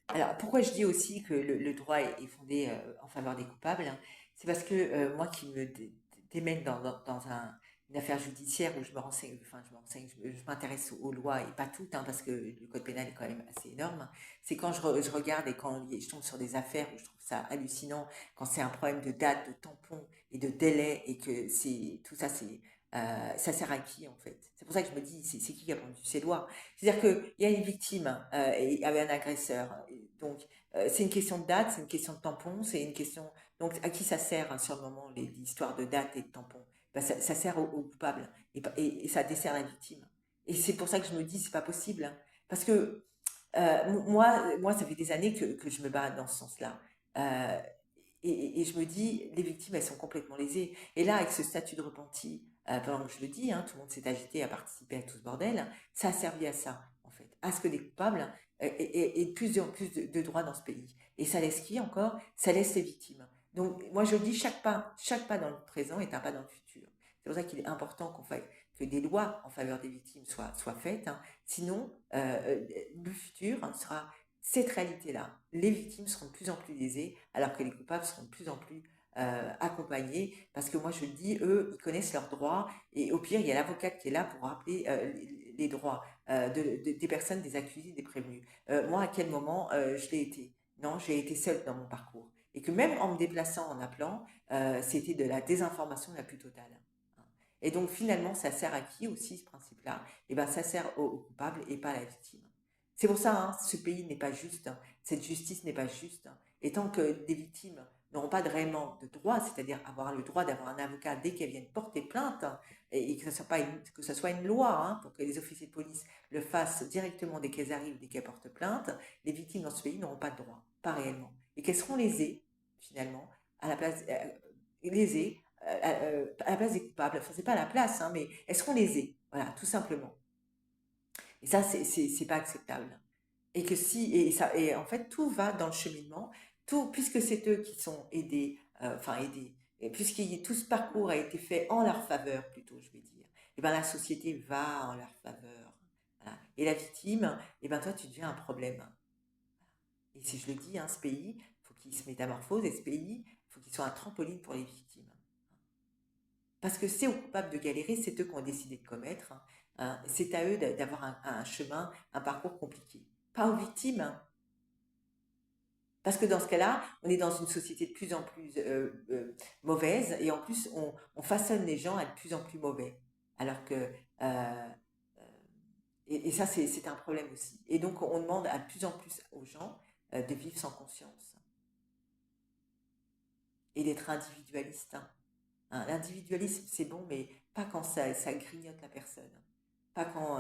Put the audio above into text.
Alors, pourquoi je dis aussi que le droit est fondé en faveur des coupables, hein, c'est parce que moi qui me démène dans une affaire judiciaire où je me renseigne, enfin je me renseigne, je m'intéresse aux lois et pas toutes, hein, parce que le code pénal est quand même assez énorme. C'est quand je regarde et quand je tombe sur des affaires où je trouve ça hallucinant, quand c'est un problème de date, de tampon et de délai et que c'est tout ça, ça sert à qui en fait? C'est pour ça que je me dis, c'est qui a pondu ces lois? C'est-à-dire qu'il y a une victime et il y avait un agresseur. Donc, c'est une question de date, c'est une question de tampon, c'est une question. Donc, à qui ça sert hein, sur le moment, l'histoire de date et de tampon? Ben, ça sert aux coupables et ça dessert la victime. Et c'est pour ça que je me dis, c'est pas possible. Hein. Parce que moi, ça fait des années que je me bats dans ce sens-là. Euh, et je me dis, les victimes, elles sont complètement lésées. Et là, avec ce statut de repenti, pendant que je le dis, hein, tout le monde s'est agité à participer à tout ce bordel, ça a servi à ça, en fait, à ce que des coupables aient de plus en plus de droits dans ce pays. Et ça laisse qui encore? Ça laisse les victimes. Donc, moi, je dis, chaque pas dans le présent est un pas dans le futur. C'est pour ça qu'il est important que des lois en faveur des victimes soient faites. Hein. Sinon, le futur hein, sera cette réalité-là. Les victimes seront de plus en plus lésées, alors que les coupables seront de plus en plus accompagnés, parce que moi je le dis, eux, ils connaissent leurs droits, et au pire, il y a l'avocate qui est là pour rappeler les droits des personnes, des accusés, des prévenus. Moi, à quel moment je l'ai été? Non, j'ai été seule dans mon parcours. Et que même en me déplaçant, en appelant, c'était de la désinformation la plus totale. Et donc finalement, ça sert à qui aussi ce principe-là? Eh ben, ça sert aux coupables et pas à la victime. C'est pour ça, hein, ce pays n'est pas juste, hein, cette justice n'est pas juste. Hein. Et tant que des victimes n'auront pas vraiment de droit, c'est-à-dire avoir le droit d'avoir un avocat dès qu'elles viennent porter plainte, hein, et que que ce soit une loi hein, pour que les officiers de police le fassent directement dès qu'elles arrivent, dès qu'elles portent plainte, les victimes dans ce pays n'auront pas de droit, pas réellement. Et qu'elles seront lésées, finalement, à la place, lésées à la place des coupables. Enfin, c'est pas à la place, hein, mais elles seront lésées. Voilà, tout simplement. Et ça, c'est pas acceptable. Et que si, et, ça, et en fait, tout va dans le cheminement, tout, puisque c'est eux qui sont aidés, enfin aidés, et puisque tout ce parcours a été fait en leur faveur, plutôt, je vais dire, et ben la société va en leur faveur. Voilà. Et la victime, et ben toi, tu deviens un problème. Et si je le dis, hein, ce pays, il faut qu'il se métamorphose, et ce pays, il faut qu'il soit un trampoline pour les victimes. Parce que c'est aux coupables de galérer, c'est eux qui ont décidé de commettre. Hein. C'est à eux d'avoir un chemin, un parcours compliqué. Pas aux victimes. Hein. Parce que dans ce cas-là, on est dans une société de plus en plus mauvaise et en plus, on façonne les gens à être de plus en plus mauvais. Alors que. Euh, et ça, c'est un problème aussi. Et donc, on demande à plus en plus aux gens de vivre sans conscience et d'être individualiste. Hein. Hein, l'individualisme, c'est bon, mais pas quand ça grignote la personne. Pas quand